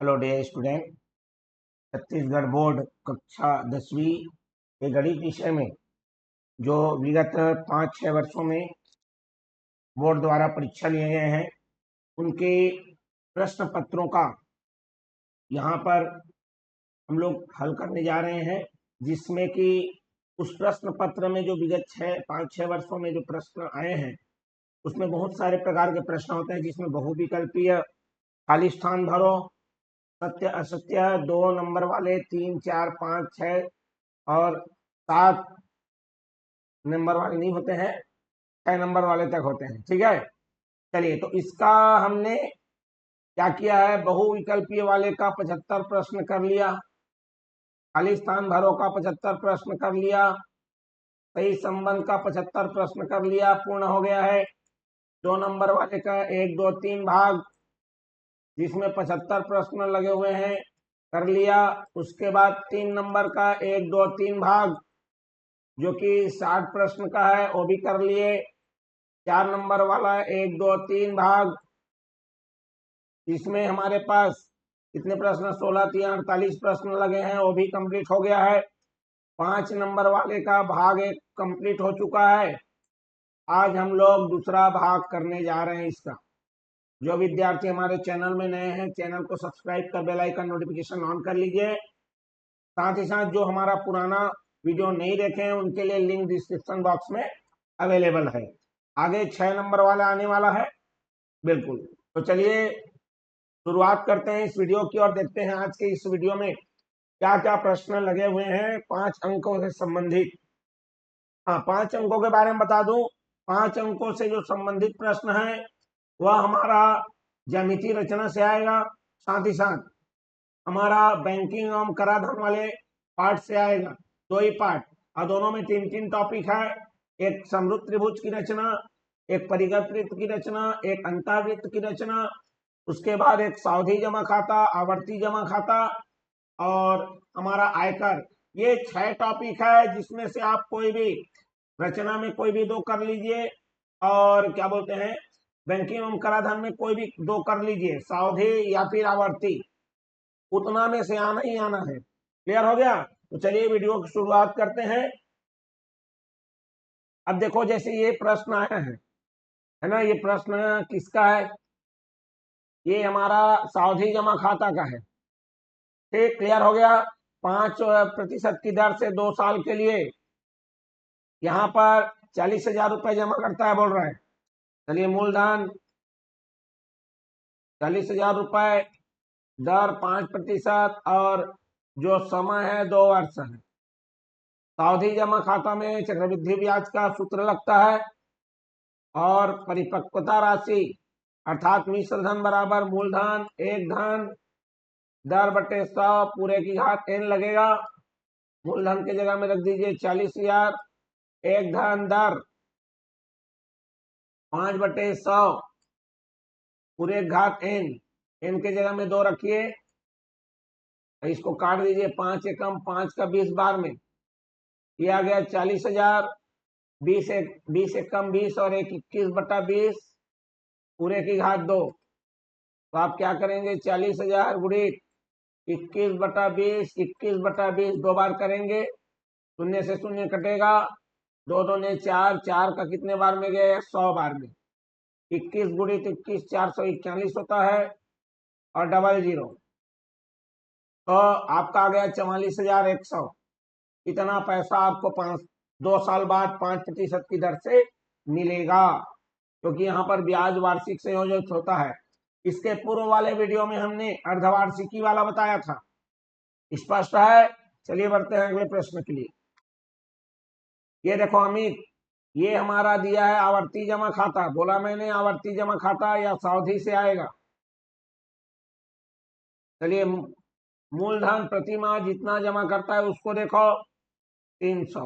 Hello dear student. Chhattisgarh board कक्षा 10वीं के गणित विषय में जो विगत 5-6 वर्षों में बोर्ड द्वारा परीक्षा लिए गए हैं उनके प्रश्न पत्रों का यहाँ पर हम लोग हल करने जा रहे हैं, जिसमें कि उस प्रश्न पत्र में जो विगत 5-6 वर्षों में जो प्रश्न आए हैं उसमें बहुत सारे प्रकार के प्रश्न होते हैं, जिसमें बहुविकल्पीय, खाली स्थान भरो, सत्य असत्य, 2 नंबर वाले, 3, 4, 5, 6 और 7 नंबर वाले नहीं होते हैं, 6 नंबर वाले तक होते हैं। ठीक है, चलिए तो इसका हमने क्या किया है, बहुविकल्पीय वाले का 75 प्रश्न कर लिया, खाली स्थान भरो का 75 प्रश्न कर लिया, सही संबंध का 75 प्रश्न कर लिया, पूर्ण हो गया है। 2 नंबर वाले का 1, 2, 3 भाग जिसमें 75 प्रश्न लगे हुए हैं कर लिया। उसके बाद 3 नंबर का 1, 2, 3 भाग जो कि 60 प्रश्न का है वो भी कर लिए। 4 नंबर वाला 1, 2, 3 भाग इसमें हमारे पास कितने प्रश्न, 16, 3, 48 प्रश्न लगे हैं, वो भी कंप्लीट हो गया है। 5 नंबर वाले का भाग 1 कंप्लीट हो चुका है। आज हम लोग दूसरा भाग करने जा रहे हैं इसका। जो विद्यार्थी हमारे चैनल में नए हैं, चैनल को सब्सक्राइब कर बेल आइकन नोटिफिकेशन ऑन कर लीजिए। साथ ही साथ जो हमारा पुराना वीडियो नहीं देखे हैं उनके लिए लिंक डिस्क्रिप्शन बॉक्स में अवेलेबल है। आगे 6 नंबर वाला आने वाला है, बिल्कुल। तो चलिए शुरुआत करते हैं इस वीडियो की और देखते हैं आज के इस वीडियो में क्या क्या प्रश्न लगे हुए हैं 5 अंकों से संबंधित। हाँ, 5 अंकों के बारे में बता दूं। 5 अंकों से जो संबंधित प्रश्न है वह हमारा ज्यामितीय रचना से आएगा, साथ ही साथ हमारा बैंकिंग एवं कराधान वाले पार्ट से आएगा। 2 ही पार्ट और दोनों में 3-3 टॉपिक है। एक समरूप त्रिभुज की रचना, एक परिगत वृत्त की रचना, एक अंतःवृत्त की रचना, उसके बाद एक सावधि जमा खाता, आवर्ती जमा खाता और हमारा आयकर। ये 6 टॉपिक है, जिसमें से आप कोई भी रचना में कोई भी 2 कर लीजिए और क्या बोलते हैं बैंकिंग एवं कराधान में कोई भी 2 कर लीजिए, सावधि या फिर आवर्ती, उतना में से आना ही आना है। क्लियर हो गया? तो चलिए वीडियो की शुरुआत करते हैं। अब देखो जैसे ये प्रश्न आया है ना, ये प्रश्न किसका है? ये हमारा सावधि जमा खाता का है। ठीक, क्लियर हो गया। 5% की दर से 2 साल के लिए यहाँ पर 40,000 रुपए जमा करता है, बोल रहा है। चलिए मूलधन 40,000 रुपए, दर 5% और जो समय है 2 वर्ष है। सावधि जमा खाता में चक्रवृद्धि ब्याज का सूत्र लगता है और परिपक्वता राशि अर्थात मिश्र धन बराबर मूलधन 1 धन दर बटे 100 पूरे की घात n लगेगा। मूलधन के जगह में रख दीजिए 40,000, 1 धन दर 5/100 पूरे घात n के जगह में 2 रखिए, इसको काट दीजिए। 5 एकम 5 का 20 बार में किया गया 40,000, 20 एकम 20 और 1 21/20 पूरे की घात 2। तो आप क्या करेंगे, 40,000 गुणित 21/20, 21/20 2 बार करेंगे, शून्य से शून्य कटेगा, 2 दूने 4, 4 का कितने बार में गए, 100 बार में। 21 गुणित 21 441 होता है और डबल 0, तो आपका आ गया 44,100। इतना पैसा आपको 2 साल बाद 5% की दर से मिलेगा, क्योंकि यहाँ पर ब्याज वार्षिक संयोजित होता है। इसके पूर्व वाले वीडियो में हमने अर्धवार्षिकी वाला बताया था। स्पष्ट है? चलिए बढ़ते हैं अगले प्रश्न के लिए। ये देखो अमित, ये हमारा दिया है आवर्ती जमा खाता। बोला मैंने आवर्ती जमा खाता या सावधि से आएगा। चलिए मूलधन प्रति माह जितना जमा करता है उसको देखो 300,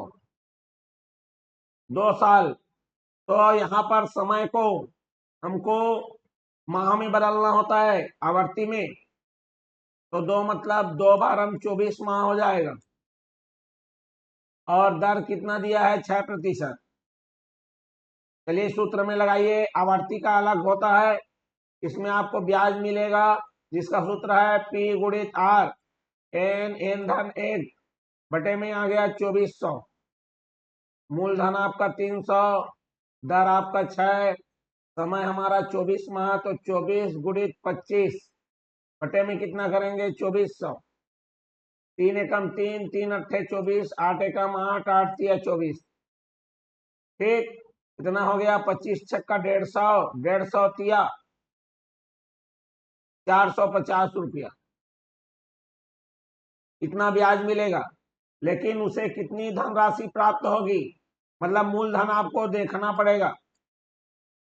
2 साल। तो यहाँ पर समय को हमको माह में बदलना होता है, आवर्ती में। तो 2 मतलब 2 बार हम 24 माह हो जाएगा और दर कितना दिया है, 6%। चलिए सूत्र में लगाइए, आवर्ती का अलग होता है, इसमें आपको ब्याज मिलेगा जिसका सूत्र है P गुणित R, n धन 1 बटे में आ गया 2400, मूलधन आपका 300, दर आपका 6, समय हमारा 24 माह, तो 24 गुणित 25 बटे में कितना करेंगे 2400, 3 एकम 3, 3 अट्ठे 24, 8 एकम 8, 8 तिया 24, ठीक, इतना हो गया। 25 छक्का 150, 150 तिया 450 रुपया, इतना ब्याज मिलेगा। लेकिन उसे कितनी धनराशि प्राप्त होगी, मतलब मूलधन आपको देखना पड़ेगा।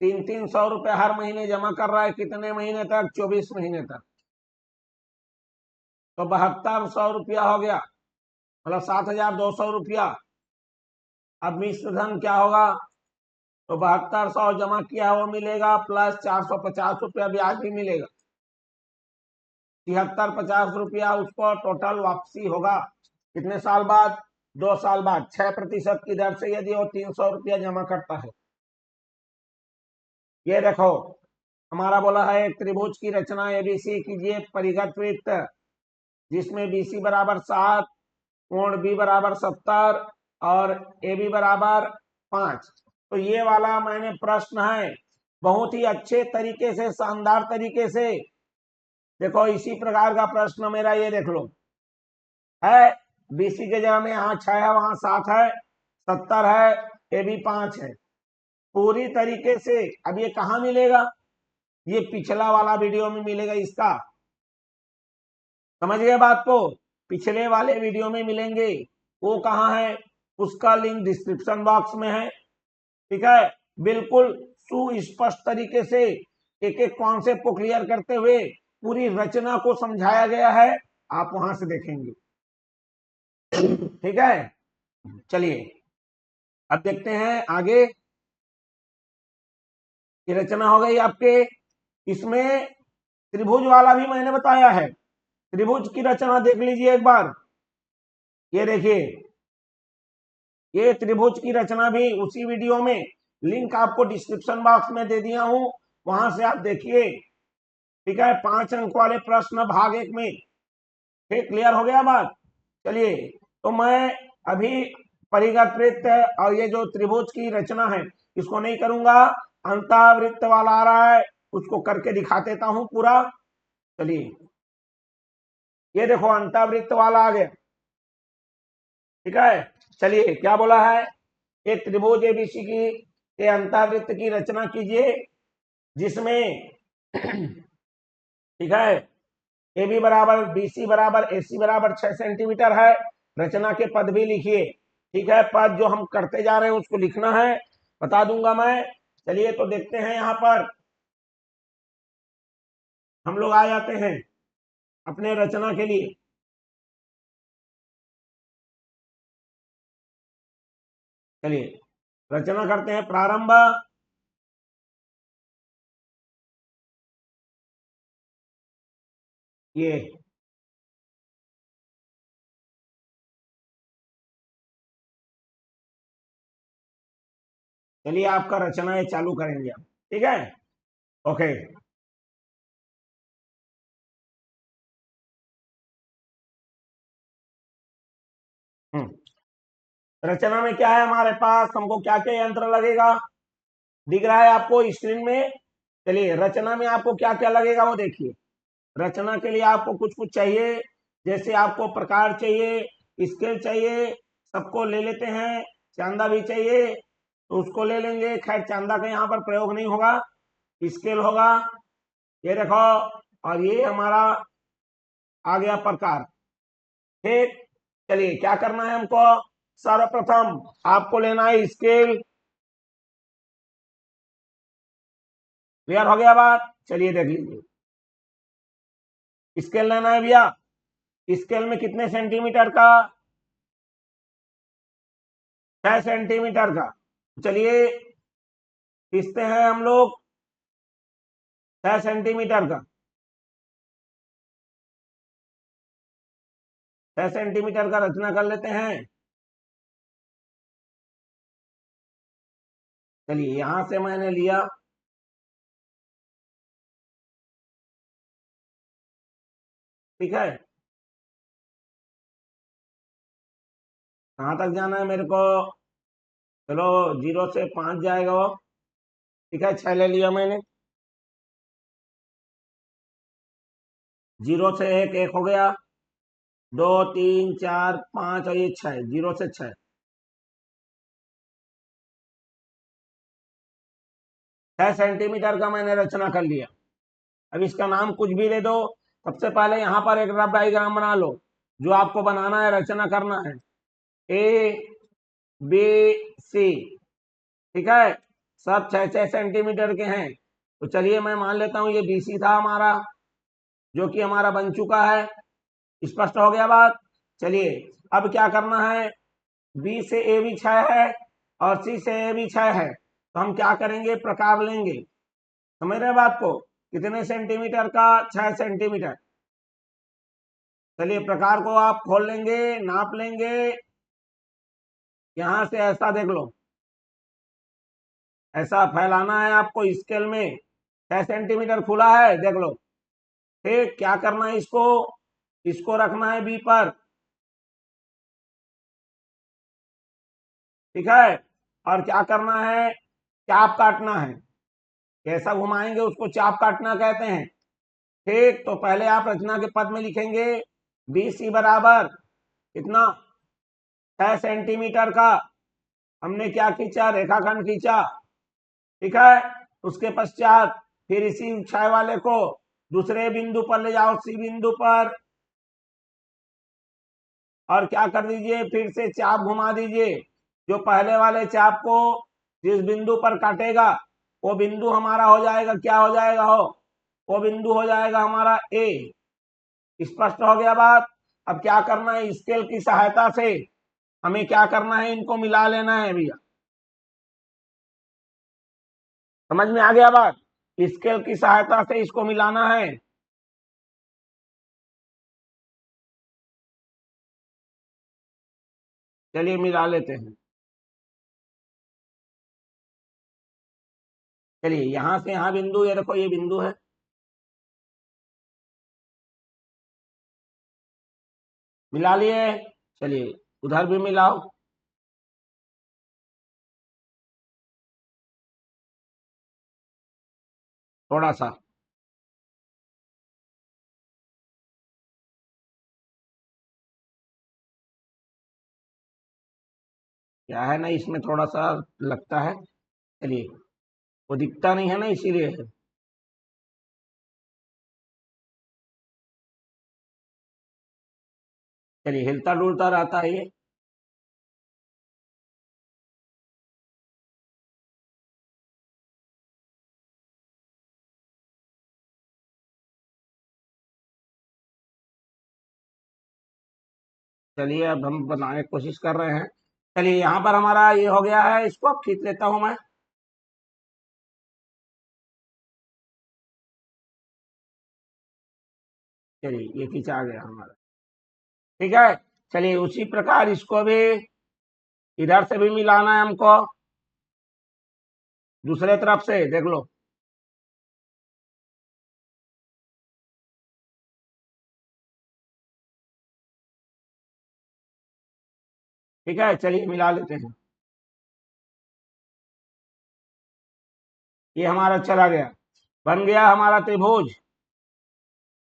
300 रुपए हर महीने जमा कर रहा है, कितने महीने तक, 24 महीने तक, तो 7200 रुपया हो गया, मतलब 7200 रुपया। अब मिश्र धन क्या होगा, तो 7200 जमा किया वो मिलेगा, प्लस 450 रुपया ब्याज भी मिलेगा, 7350 रुपया उसको टोटल वापसी होगा। कितने साल बाद, 2 साल बाद, 6% की दर से यदि वो 300 रुपया जमा करता है। ये देखो हमारा बोला है एक त्रिभुज की रचना एबीसी कीजिए, परिगत वृत्त जिसमें बीसी बराबर 7, कोण बी बराबर 70 और ए बी बराबर 5। तो ये वाला मैंने प्रश्न है बहुत ही अच्छे तरीके से, शानदार तरीके से, देखो इसी प्रकार का प्रश्न मेरा ये देख लो है, बीसी के जगह में यहाँ 6 है, वहां 7 है, 70 है, ए बी 5 है, पूरी तरीके से। अब ये कहाँ मिलेगा, ये पिछला वाला वीडियो में मिलेगा इसका, समझ गए बात को, पिछले वाले वीडियो में मिलेंगे। वो कहाँ है, उसका लिंक डिस्क्रिप्शन बॉक्स में है, ठीक है। बिल्कुल सुस्पष्ट तरीके से एक एक कॉन्सेप्ट को क्लियर करते हुए पूरी रचना को समझाया गया है, आप वहां से देखेंगे, ठीक है। चलिए अब देखते हैं आगे। ये रचना हो गई आपके, इसमें त्रिभुज वाला भी मैंने बताया है, त्रिभुज की रचना देख लीजिए एक बार। ये देखिए ये त्रिभुज की रचना भी उसी वीडियो में, लिंक आपको डिस्क्रिप्शन बॉक्स में दे दिया हूं, वहां से आप देखिए, ठीक है। 5 अंक वाले प्रश्न भाग 1 में, ठीक, क्लियर हो गया बात। चलिए तो मैं अभी परिगत वृत्त और ये जो त्रिभुज की रचना है इसको नहीं करूंगा, अंतःवृत्त वाला आ रहा है उसको करके दिखा देता हूं पूरा। चलिए ये देखो अंतःवृत्त वाला आ गया, ठीक है। चलिए क्या बोला है, एक त्रिभुज एबीसी की अंतःवृत्त की रचना कीजिए जिसमें ठीक है ए बी बराबर बीसी बराबर एसी बराबर 6 सेंटीमीटर है। रचना के पद भी लिखिए, ठीक है, पद जो हम करते जा रहे हैं उसको लिखना है, बता दूंगा मैं। चलिए तो देखते हैं, यहां पर हम लोग आ जाते हैं अपने रचना के लिए। चलिए रचना करते हैं, प्रारंभ। ये चलिए आपका रचना ये चालू करेंगे हम, ठीक है, ओके। रचना में क्या है हमारे पास, हमको क्या क्या यंत्र लगेगा, दिख रहा है आपको स्क्रीन में। चलिए रचना में आपको क्या क्या लगेगा वो देखिए। रचना के लिए आपको कुछ कुछ चाहिए, जैसे आपको प्रकार चाहिए, स्केल चाहिए, सबको ले लेते हैं, चांदा भी चाहिए तो उसको ले लेंगे, खैर चांदा का यहाँ पर प्रयोग नहीं होगा, स्केल होगा, ये देखो, और ये हमारा आ गया प्रकार, ठीक। चलिए क्या करना है हमको, सर्वप्रथम आपको लेना है स्केल, क्लियर हो गया बात। चलिए देख लीजिए, स्केल लेना है भैया, स्केल में कितने सेंटीमीटर का, 6 सेंटीमीटर का। चलिए खींचते हैं हम लोग 6 सेंटीमीटर का, 6 सेंटीमीटर का रचना कर लेते हैं। चलिए यहां से मैंने लिया, ठीक है, कहाँ तक जाना है मेरे को? चलो 0 से 5 जाएगा वो। ठीक है, 6 ले लिया मैंने। 0 से 1 हो गया, 2 3 4 5 और ये 6, 0 से 6। 6 सेंटीमीटर का मैंने रचना कर लिया। अब इसका नाम कुछ भी दे दो। सबसे पहले यहाँ पर एक रफ डायग्राम बना लो, जो आपको बनाना है, रचना करना है। ए बी सी, ठीक है, सब 6 6 सेंटीमीटर के हैं। तो चलिए मैं मान लेता हूं ये बीसी था हमारा, जो कि हमारा बन चुका है। स्पष्ट हो गया बात? चलिए अब क्या करना है, बी से ए भी 6 है और सी से ए भी 6 है, तो हम क्या करेंगे, प्रकार लेंगे। समझ रहे बात को? कितने सेंटीमीटर का? 6 सेंटीमीटर। चलिए प्रकार को आप खोल लेंगे, नाप लेंगे। यहां से ऐसा देख लो, ऐसा फैलाना है आपको स्केल में। 6 सेंटीमीटर खुला है, देख लो। ठीक, क्या करना है, इसको इसको रखना है बी पर। ठीक है, और क्या करना है, चाप काटना है। कैसा घुमाएंगे उसको चाप काटना कहते हैं। ठीक, तो पहले आप रचना के पद में लिखेंगे बी सी बराबर कितना, 6 सेंटीमीटर का हमने क्या खींचा, रेखाखंड खींचा। ठीक है, उसके पश्चात फिर इसी ऊंचाई वाले को दूसरे बिंदु पर ले जाओ, सी बिंदु पर, और क्या कर दीजिए, फिर से चाप घुमा दीजिए। जो पहले वाले चाप को जिस बिंदु पर काटेगा, वो बिंदु हमारा हो जाएगा, क्या हो जाएगा, हो वो बिंदु हो जाएगा हमारा ए। स्पष्ट हो गया बात? अब क्या करना है, स्केल की सहायता से हमें क्या करना है, इनको मिला लेना है भैया। समझ में आ गया बात? स्केल की सहायता से इसको मिलाना है। चलिए मिला लेते हैं। चलिए यहां से यहां बिंदु, ये देखो ये बिंदु है। मिला लिए। चलिए उधर भी मिलाओ। थोड़ा सा क्या है ना, इसमें थोड़ा सा लगता है। चलिए, वो दिखता नहीं है ना, इसीलिए है। चलिए हिलता डुलता रहता है ये। चलिए अब हम बनाने की कोशिश कर रहे हैं। चलिए यहाँ पर हमारा ये हो गया है, इसको अब खींच लेता हूं मैं। चलिए ये खींचा गया हमारा। ठीक है, चलिए उसी प्रकार इसको भी इधर से भी मिलाना है हमको, दूसरे तरफ से देख लो। ठीक है, चलिए मिला लेते हैं। ये हमारा चला गया, बन गया हमारा त्रिभुज।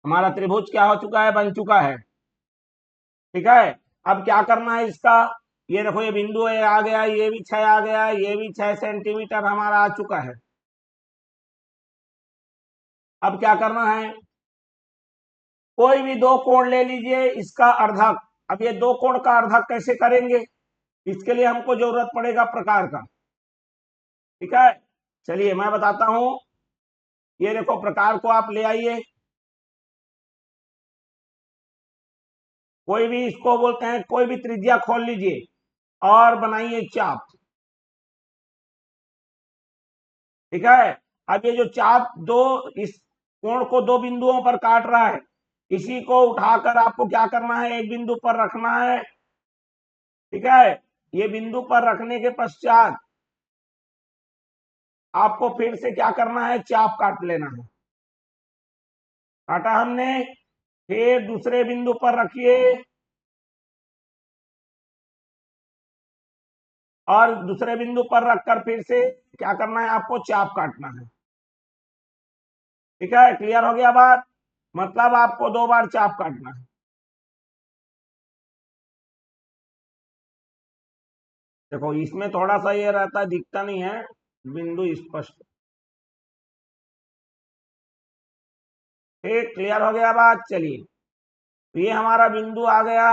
हमारा त्रिभुज क्या हो चुका है, बन चुका है। ठीक है, अब क्या करना है इसका, ये देखो ये बिंदु है, आ गया, ये भी 6 आ गया, ये भी 6 सेंटीमीटर हमारा आ चुका है। अब क्या करना है, कोई भी दो कोण ले लीजिए, इसका अर्धक। अब ये दो कोण का अर्धक कैसे करेंगे, इसके लिए हमको जरूरत पड़ेगा प्रकार का। ठीक है, चलिए मैं बताता हूं। ये देखो प्रकार को आप ले आइए, कोई भी इसको बोलते हैं, कोई भी त्रिज्या खोल लीजिए और बनाइए चाप। ठीक है, अब ये जो चाप दो, इस कोण को दो बिंदुओं पर काट रहा है, इसी को उठाकर आपको क्या करना है, एक बिंदु पर रखना है। ठीक है, ये बिंदु पर रखने के पश्चात आपको फिर से क्या करना है, चाप काट लेना है। काटा हमने। फिर दूसरे बिंदु पर रखिए और दूसरे बिंदु पर रखकर फिर से क्या करना है, आपको चाप काटना है। ठीक है, क्लियर हो गया बात? मतलब आपको 2 बार चाप काटना है। देखो इसमें थोड़ा सा ये रहता है, दिखता नहीं है बिंदु स्पष्ट। ठीक, क्लियर हो गया बात? चलिए, तो ये हमारा बिंदु आ गया,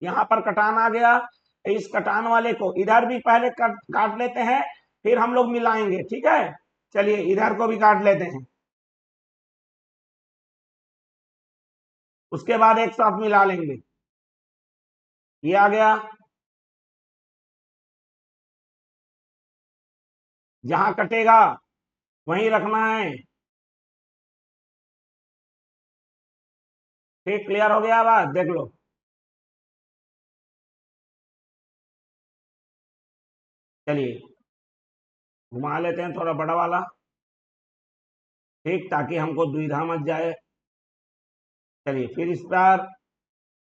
यहाँ पर कटान आ गया। इस कटान वाले को इधर भी पहले काट लेते हैं, फिर हम लोग मिलाएंगे। ठीक है, चलिए इधर को भी काट लेते हैं, उसके बाद एक साथ मिला लेंगे। ये आ गया, जहां कटेगा वहीं रखना है। ठीक, क्लियर हो गया बात? देख लो, चलिए घुमा लेते हैं थोड़ा बड़ा वाला। ठीक, ताकि हमको दुविधा मच जाए। चलिए फिर इस बार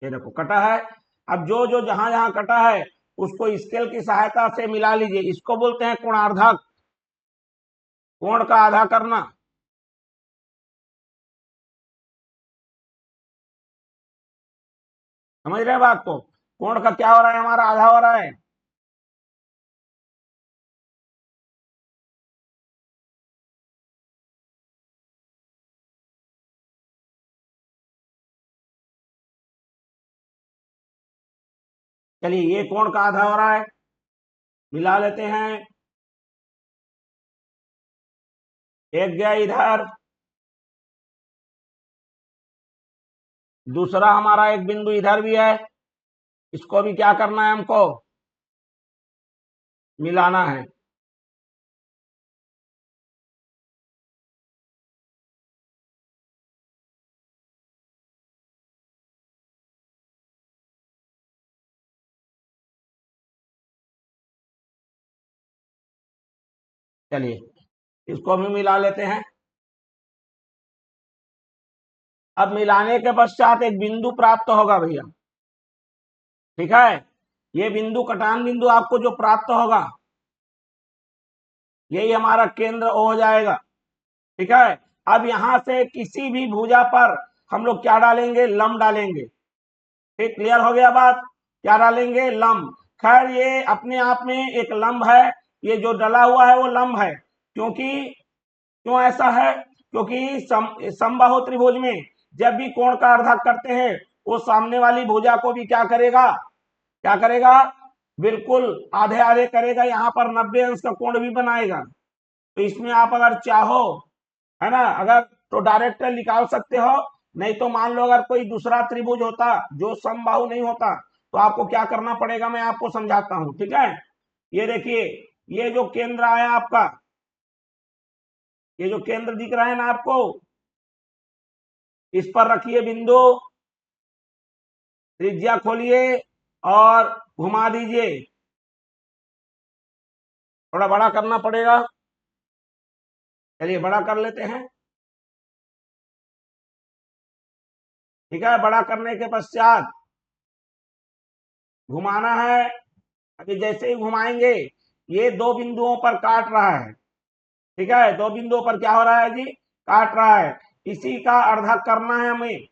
ये देखो कटा है। अब जो जो जहां जहां कटा है उसको स्केल की सहायता से मिला लीजिए। इसको बोलते हैं कोणार्धक, कोण का आधा करना। समझ रहे हैं बात को? कोण का क्या हो रहा है, हमारा आधा हो रहा है। चलिए ये कोण का आधा हो रहा है, मिला लेते हैं। एक गया इधर, दूसरा हमारा एक बिंदु इधर भी है, इसको भी क्या करना है, हमको मिलाना है। चलिए इसको भी मिला लेते हैं। अब मिलाने के पश्चात एक बिंदु प्राप्त होगा भैया। ठीक है, ये बिंदु कटान बिंदु आपको जो प्राप्त होगा यही हमारा केंद्र हो जाएगा। ठीक है, अब यहां से किसी भी भुजा पर हम लोग क्या डालेंगे, लंब डालेंगे। ठीक, क्लियर हो गया बात? क्या डालेंगे, लंब। खैर ये अपने आप में एक लंब है, ये जो डला हुआ है वो लंब है। क्योंकि क्यों ऐसा है, क्योंकि समबाहु त्रिभुज में जब भी कोण का अर्धक करते हैं वो सामने वाली भुजा को भी क्या करेगा, क्या करेगा, बिल्कुल आधे आधे करेगा। यहाँ पर 90 अंश का कोण भी बनाएगा। तो इसमें आप अगर चाहो, है ना, अगर तो डायरेक्ट निकाल सकते हो। नहीं तो मान लो अगर कोई दूसरा त्रिभुज होता जो समबाहु नहीं होता तो आपको क्या करना पड़ेगा, मैं आपको समझाता हूं। ठीक है, ये देखिए, ये जो केंद्र आया आपका, ये जो केंद्र दिख रहा है ना आपको, इस पर रखिए बिंदु, त्रिज्या खोलिए और घुमा दीजिए। थोड़ा बड़ा करना पड़ेगा, चलिए बड़ा कर लेते हैं। ठीक है, बड़ा करने के पश्चात घुमाना है। अभी जैसे ही घुमाएंगे ये 2 बिंदुओं पर काट रहा है। ठीक है, 2 बिंदुओं पर क्या हो रहा है जी, काट रहा है। इसी का अर्धक करना है हमें,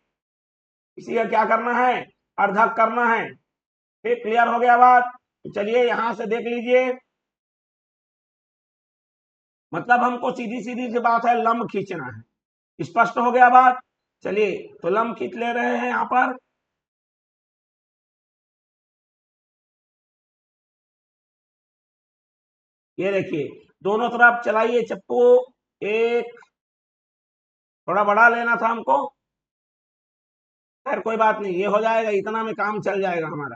इसी का क्या करना है, अर्धक करना है। ठीक, क्लियर हो गया बात? तो चलिए यहां से देख लीजिए, मतलब हमको सीधी सीधी सी बात है, लंब खींचना है। स्पष्ट हो गया बात? चलिए तो लंब खींच ले रहे हैं यहां पर। ये देखिए, दोनों तरफ चलाइए चप्पू। एक, थोड़ा बड़ा लेना था हमको, खैर कोई बात नहीं, ये हो जाएगा, इतना में काम चल जाएगा हमारा।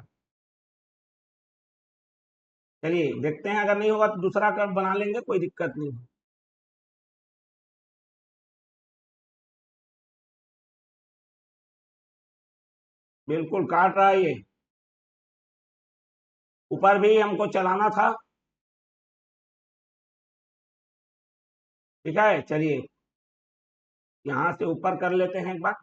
चलिए देखते हैं, अगर नहीं होगा तो दूसरा कर बना लेंगे, कोई दिक्कत नहीं। बिल्कुल काट रहा है ये, ऊपर भी हमको चलाना था। ठीक है, चलिए यहां से ऊपर कर लेते हैं एक बार।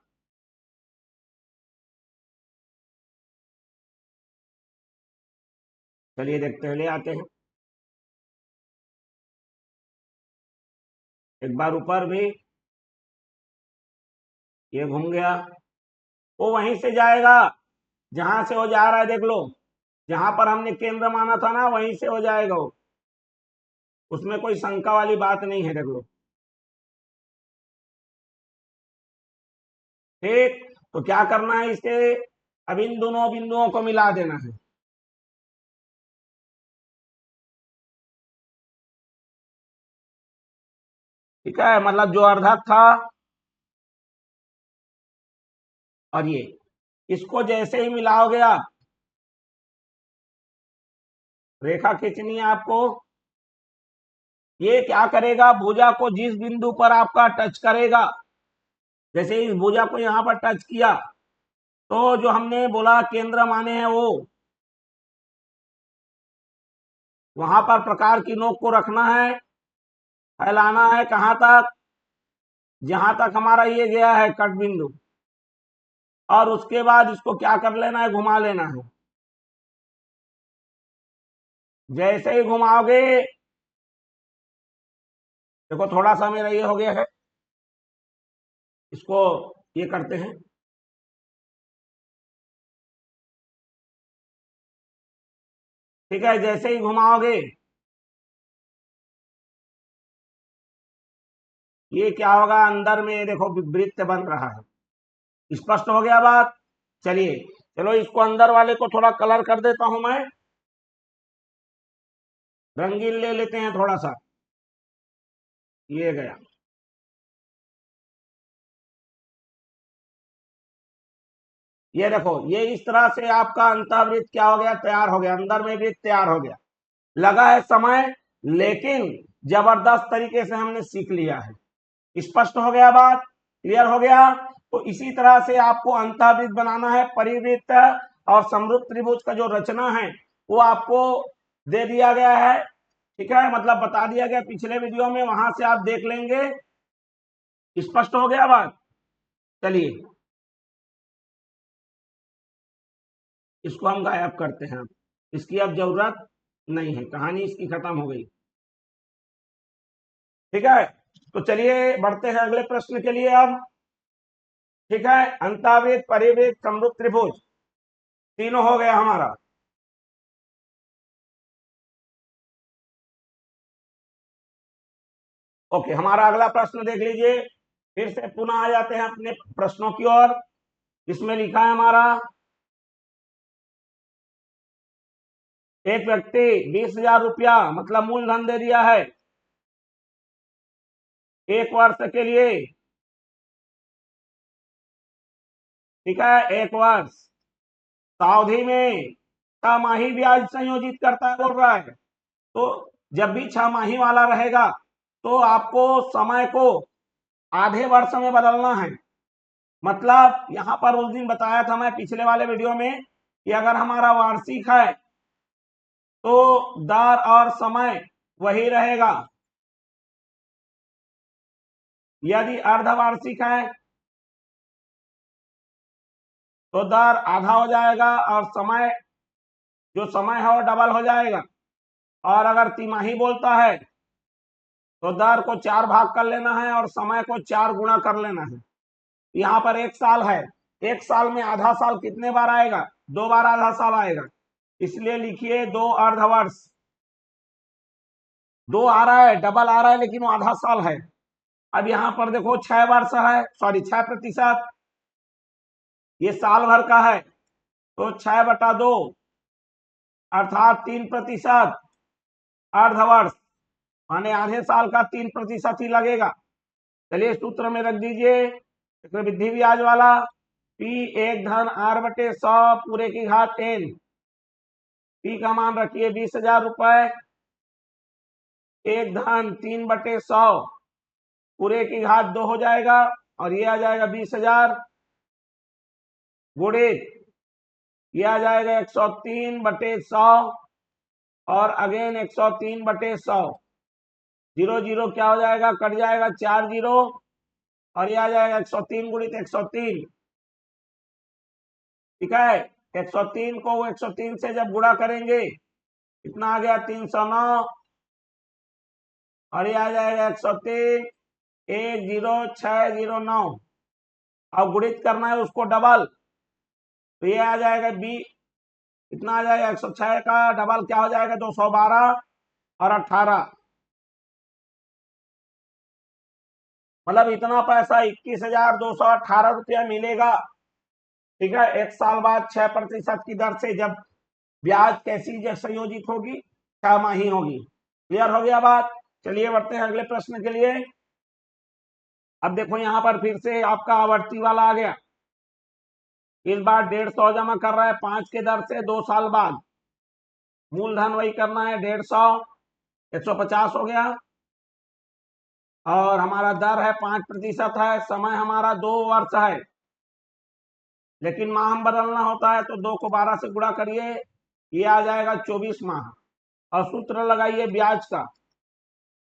चलिए देखते हैं, ले आते हैं। एक बार ऊपर भी ये घूम गया, वो वहीं से जाएगा जहां से वो जा रहा है। देख लो, जहां पर हमने केंद्र माना था ना, वहीं से हो जाएगा वो, उसमें कोई शंका वाली बात नहीं है। देख लो, ठीक। तो क्या करना है इसे, अब इन दोनों बिंदुओं को मिला देना है। ठीक है, मतलब जो अर्धक था और ये, इसको जैसे ही मिलाओगे आप, रेखा खींचनी है आपको, ये क्या करेगा, भुजा को जिस बिंदु पर आपका टच करेगा, जैसे इस भुजा को यहां पर टच किया, तो जो हमने बोला केंद्र माने हैं वो, वहां पर प्रकार की नोक को रखना है, फैलाना है कहां तक, जहां तक हमारा ये गया है कट बिंदु, और उसके बाद इसको क्या कर लेना है, घुमा लेना है। जैसे ही घुमाओगे, देखो थोड़ा सा मेरा ये हो गया है, इसको ये करते हैं। ठीक है, जैसे ही घुमाओगे, ये क्या होगा, अंदर में देखो वृत्त बन रहा है। स्पष्ट हो गया बात। चलिए, चलो इसको अंदर वाले को थोड़ा कलर कर देता हूं मैं, रंगीन ले लेते हैं थोड़ा सा। ये गया, ये देखो, ये इस तरह से आपका अंतःवृत्त क्या हो गया, तैयार हो गया, अंदर में वृत्त तैयार हो गया। लगा है समय, लेकिन जबरदस्त तरीके से हमने सीख लिया है। स्पष्ट हो गया बात, क्लियर हो गया। तो इसी तरह से आपको अंतःवृत्त बनाना है, परिवृत्त और समरूप त्रिभुज का जो रचना है वो आपको दे दिया गया है। ठीक है, मतलब बता दिया गया पिछले वीडियो में, वहां से आप देख लेंगे। स्पष्ट हो गया बात। चलिए, इसको हम गायब करते हैं, इसकी अब जरूरत नहीं है, कहानी इसकी खत्म हो गई। ठीक है, तो चलिए बढ़ते हैं अगले प्रश्न के लिए अब। ठीक है, अंतःवृत्त, परिवृत्त, समरूप त्रिभुज, तीनों हो गया हमारा। ओके, हमारा अगला प्रश्न देख लीजिए। फिर से पुनः आ जाते हैं अपने प्रश्नों की ओर। इसमें लिखा है हमारा, एक व्यक्ति 20,000 रुपया मतलब मूलधन दे दिया है एक वर्ष के लिए। ठीक है, एक वर्ष सावधि में 6 माही ब्याज संयोजित करता है, बोल रहा है। तो जब भी 6 माही वाला रहेगा, तो आपको समय को आधे वर्ष में बदलना है। मतलब यहां पर उस दिन बताया था मैं पिछले वाले वीडियो में कि अगर हमारा वार्षिक है तो दर और समय वही रहेगा, यदि अर्धवार्षिक है तो दर आधा हो जाएगा और समय, जो समय है वो डबल हो जाएगा। और अगर तिमाही बोलता है तो दर को 4 भाग कर लेना है और समय को 4 गुणा कर लेना है। यहाँ पर 1 साल है, 1 साल में आधा साल कितने बार आएगा, 2 बार आधा साल आएगा, इसलिए लिखिए 2 अर्धवर्ष। 2 आ रहा है, डबल आ रहा है, लेकिन वो आधा साल है। अब यहाँ पर देखो 6 वर्ष है, सॉरी 6%, ये साल भर का है, तो 6/2 अर्थात 3% अर्धवर्ष, माने आधे साल का 3% ही लगेगा। चलिए सूत्र में रख दीजिए, चक्रवृद्धि ब्याज वाला, पी 1/r/100 पूरे की घात n। पी का मान रखिए 20,000 रुपए, 1/3/100 पूरे की घात 2 हो जाएगा, और ये आ जाएगा 20,000 गुणित, ये आ जाएगा 103/100, और अगेन 103/100। 0 0 क्या हो जाएगा, कट जाएगा, 4 0, और ये आ जाएगा 103 गुणित 103। ठीक है, 103 को 103 से जब गुणा करेंगे कितना आ गया 309 और ये आ जाएगा 103 10609। अब गुणित करना है उसको डबल, तो ये आ जाएगा बी, कितना आ जाएगा 106 का डबल क्या हो जाएगा 212 और 18, मतलब इतना पैसा 21,218 रुपया मिलेगा। ठीक है, एक साल बाद 6% की दर से जब ब्याज कैसी संयोजित होगी, 6 माही होगी। क्लियर हो गया बात। चलिए बढ़ते हैं अगले प्रश्न के लिए। अब देखो यहां पर फिर से आपका आवर्ती वाला आ गया। इस बार 150 जमा कर रहा है 5 के दर से 2 साल बाद। मूलधन वही करना है 150, 150 हो गया और हमारा दर है 5% है। समय हमारा 2 वर्ष है, लेकिन माह हम बदलना होता है तो 2 को 12 से गुणा करिए, ये आ जाएगा 24 माह। और सूत्र लगाइए ब्याज का।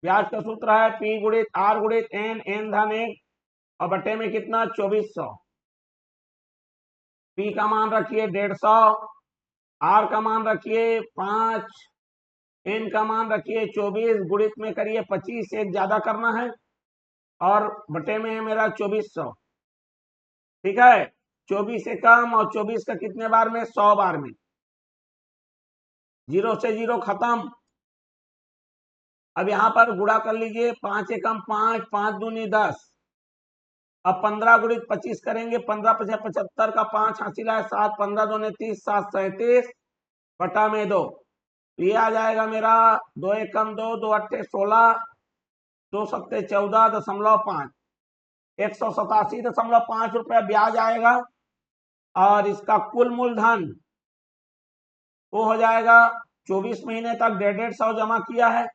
ब्याज का सूत्र है P गुणित R गुणित N, N धन 1 और बटे में कितना 2400। P का मान रखिए 150, R का मान रखिए 5, N का मान रखिए 24, गुणित में करिए 25, एक ज्यादा करना है और बटे में है मेरा 2400। ठीक है, 24 से कम और 24 का कितने बार में 100 बार में, 0 से 0 खत्म। अब यहां पर गुणा कर लीजिए, 5 एकम 5, 5 दूनी 10। अब 15 गुणित 25 करेंगे, 15 पचे 75 का 5 हासिल है 7, 15 दूने 30, 7 37 बटा में 2, ये आ जाएगा मेरा 2 एकम 2, 2 अट्ठे 16, 2 सत्ते 14.5, 187.5 रुपया ब्याज आएगा। और इसका कुल मूलधन वो हो जाएगा 24 महीने तक 150 जमा किया है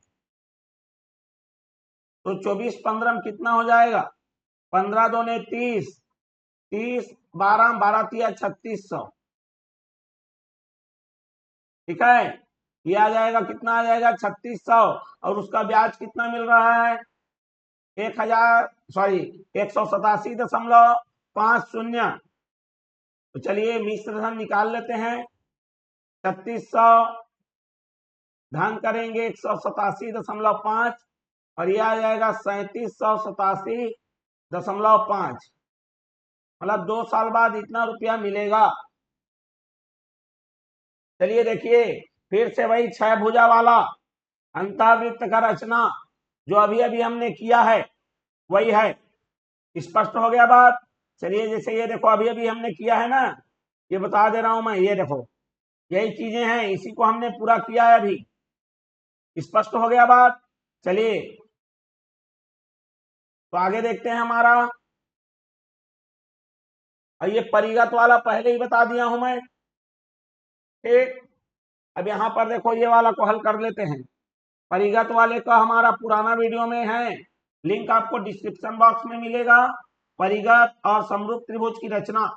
तो 24 15 में कितना हो जाएगा, 15 दूने 30, 30 12 12 तिया 3600। ठीक है, ये आ जाएगा कितना आ जाएगा 3600 और उसका ब्याज कितना मिल रहा है 187.50। तो चलिए मिश्र धन निकाल लेते हैं। 3600 धन करेंगे 187.5 और ये आ जाएगा 3787.5, मतलब 2 साल बाद इतना रुपया मिलेगा। चलिए देखिए फिर से वही 6 भुजा वाला अंतःवृत्त का रचना जो अभी अभी हमने किया है वही है। स्पष्ट हो गया बात। चलिए जैसे ये देखो अभी अभी हमने किया है ना, ये बता दे रहा हूं मैं, ये देखो यही चीजें हैं, इसी को हमने पूरा किया है अभी। स्पष्ट हो गया बात। चलिए तो आगे देखते हैं हमारा। और ये परिगत वाला पहले ही बता दिया हूं मैं। ठीक, अब यहां पर देखो ये वाला को हल कर लेते हैं। परिगत वाले का हमारा पुराना वीडियो में है, लिंक आपको डिस्क्रिप्शन बॉक्स में मिलेगा। परिगत और समरूप त्रिभुज की रचना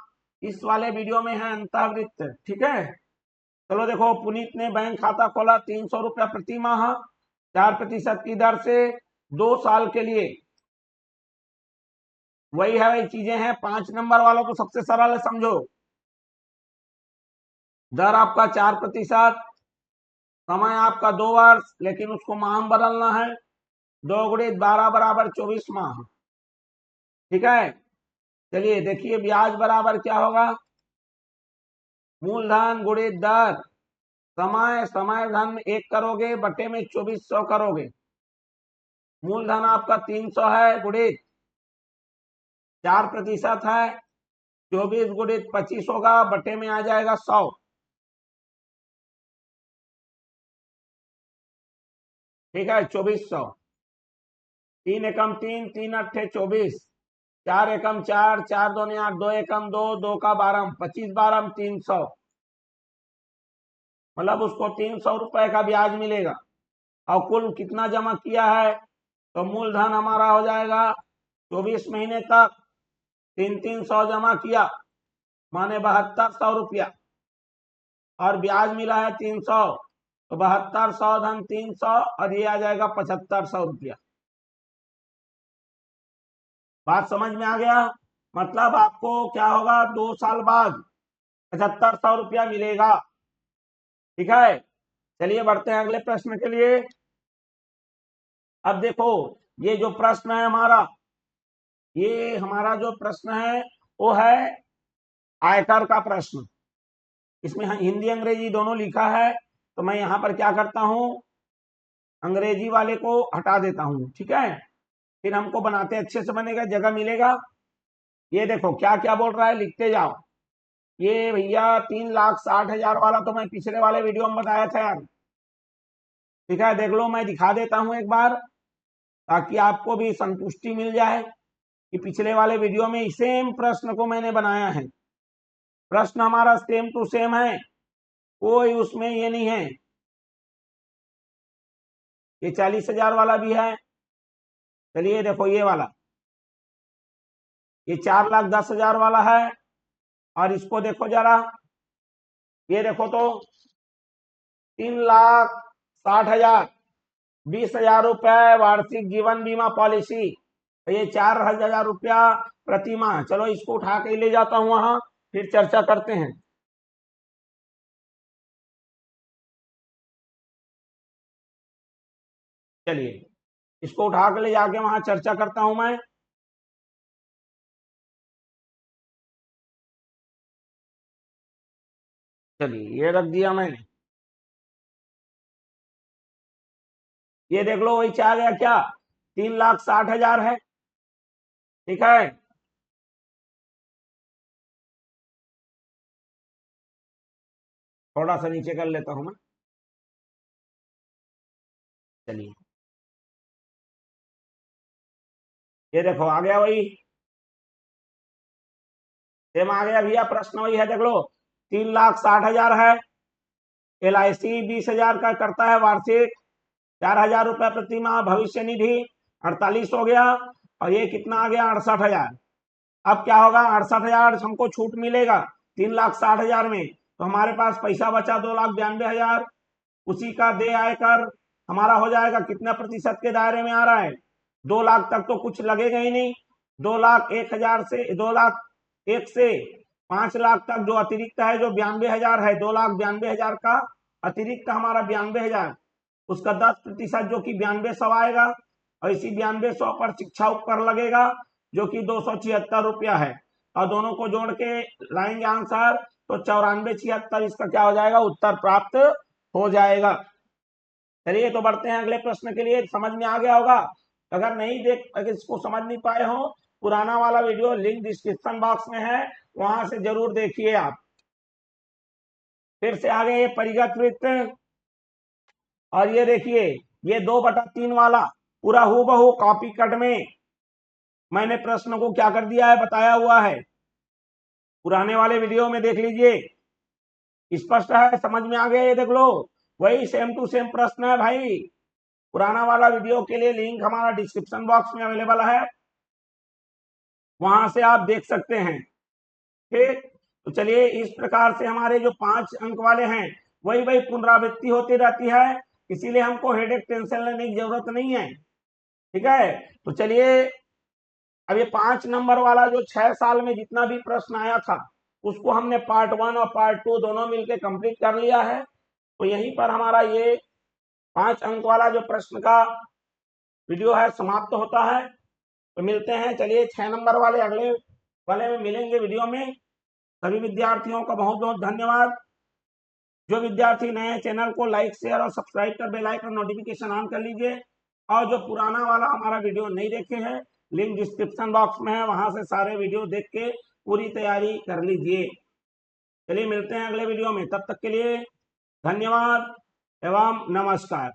इस वाले वीडियो में है अंतःवृत्त। ठीक है, चलो देखो पुनीत ने बैंक खाता खोला 300 रुपया प्रति माह 4% की दर से 2 साल के लिए। वही है, वही चीजें हैं। 5 नंबर वालों को सबसे सरल है, समझो। दर आपका 4%, समय आपका 2 वर्ष, लेकिन उसको माह में बदलना है। 2 गुणित 12 बराबर 24 माह। ठीक है, चलिए देखिए ब्याज बराबर क्या होगा, मूलधन गुणित दर, समय समय धन 1 करोगे बटे में 2400 करोगे। मूलधन आपका 300 है गुणित 4% है, 24 गुणित 25 होगा बटे में आ जाएगा 100। ठीक है, 2400। 3 एकम 3, 3 अट्ठे 24, 4 एकम 4, 4 दूने 8, 2 एकम 2, 2 का 12, 25 12 300, मतलब उसको 300 रुपए का ब्याज मिलेगा। और कुल कितना जमा किया है, तो मूलधन हमारा हो जाएगा 24 महीने तक 300 जमा किया माने 7200 रुपया और ब्याज मिला है 300, तो 7200 धन 300 और ये आ जाएगा 7500 रुपया। बात समझ में आ गया। मतलब आपको क्या होगा 2 साल बाद 7500 रुपया मिलेगा। ठीक है, चलिए बढ़ते हैं अगले प्रश्न के लिए। अब देखो ये जो प्रश्न है हमारा जो प्रश्न है वो है आयकर का प्रश्न। इसमें हिंदी अंग्रेजी दोनों लिखा है, तो मैं यहाँ पर क्या करता हूँ, अंग्रेजी वाले को हटा देता हूँ, ठीक है, फिर हमको बनाते अच्छे से बनेगा, जगह मिलेगा। ये देखो क्या क्या बोल रहा है, लिखते जाओ। ये भैया 3,60,000 वाला तो मैं पिछले वाले वीडियो में बताया था यार, ठीक है, देख लो, मैं दिखा देता हूँ एक बार ताकि आपको भी संतुष्टि मिल जाए कि पिछले वाले वीडियो में सेम प्रश्न को मैंने बनाया है। प्रश्न हमारा सेम टू सेम है, कोई उसमें ये नहीं है। ये 40,000 वाला भी है। चलिए देखो ये वाला, ये 4,10,000 वाला है। और इसको देखो जरा, ये देखो तो 3,60,000, 20,000 रुपए वार्षिक जीवन बीमा पॉलिसी, तो ये 4,000 रुपया प्रति माह। चलो इसको उठा के ले जाता हूं वहां, फिर चर्चा करते हैं। चलिए इसको उठा के ले जाके वहां चर्चा करता हूं मैं। चलिए ये रख दिया मैंने, ये देख लो वही आ गया क्या, 3,60,000 है, ठीक है। थोड़ा सा नीचे कर लेता हूं मैं। चलिए ये देखो आ गया वही, सेम आ गया भैया, प्रश्न वही है, देख लो 3,60,000 है। LIC 20,000 का करता है वार्षिक, 4,000 रुपए प्रति माह भविष्य निधि 48 हो गया, और ये कितना आ गया 68,000। अब क्या होगा, 68,000 हमको छूट मिलेगा 3,60,000 में, तो हमारे पास पैसा बचा 2,92,000। उसी का दे आयकर हमारा हो जाएगा कितना प्रतिशत के दायरे में आ रहा है, 2 लाख तक तो कुछ लगेगा ही नहीं। 2,01,000 से 2,01,000 से 5 लाख तक जो अतिरिक्त है, जो 92,000 है, 2,92,000 का अतिरिक्त हमारा 92,000, उसका 10% जो कि 9200 आएगा, और इसी 9200 पर शिक्षा उपकर लगेगा जो कि 276 रुपया है, और दोनों को जोड़ के लाएंगे आंसर तो 94,76 इसका क्या हो जाएगा, उत्तर प्राप्त हो जाएगा। चलिए तो बढ़ते हैं अगले प्रश्न के लिए। समझ में आ गया होगा, अगर इसको समझ नहीं पाए हो, पुराना वाला वीडियो लिंक डिस्क्रिप्शन बॉक्स में है, वहां से जरूर देखिए आप। फिर से आ गए ये परिगत वृत्त, और ये देखिए ये 2/3 वाला पूरा हूबहू कॉपी कट में मैंने प्रश्न को क्या कर दिया है, बताया हुआ है, पुराने वाले वीडियो में देख लीजिए, स्पष्ट है, समझ में आ गया। ये देख लो वही सेम टू सेम प्रश्न है भाई। पुराना वाला वीडियो के लिए लिंक हमारा डिस्क्रिप्शन बॉक्स में अवेलेबल है, वहां से आप देख सकते हैं। ठीक, तो चलिए इस प्रकार से हमारे जो 5 अंक वाले हैं वही वही पुनरावृत्ति होती रहती है, इसीलिए हमको हेडेक टेंशन लेने की जरूरत नहीं है, ठीक है। तो चलिए अब ये 5 नंबर वाला जो 6 साल में जितना भी प्रश्न आया था, उसको हमने पार्ट 1 और पार्ट 2 दोनों मिलकर कंप्लीट कर लिया है। तो यहीं पर हमारा ये 5 अंक वाला जो प्रश्न का वीडियो है समाप्त होता है। तो मिलते हैं, चलिए 6 नंबर वाले अगले वाले में मिलेंगे वीडियो में। सभी विद्यार्थियों का बहुत बहुत धन्यवाद। जो विद्यार्थी नए हैं चैनल को लाइक शेयर और सब्सक्राइब कर बेल आइकन नोटिफिकेशन ऑन कर लीजिए, और जो पुराना वाला हमारा वीडियो नहीं देखे हैं, लिंक डिस्क्रिप्शन बॉक्स में है, वहां से सारे वीडियो देख के पूरी तैयारी कर लीजिए। चलिए मिलते हैं अगले वीडियो में, तब तक के लिए धन्यवाद एवं नमस्कार।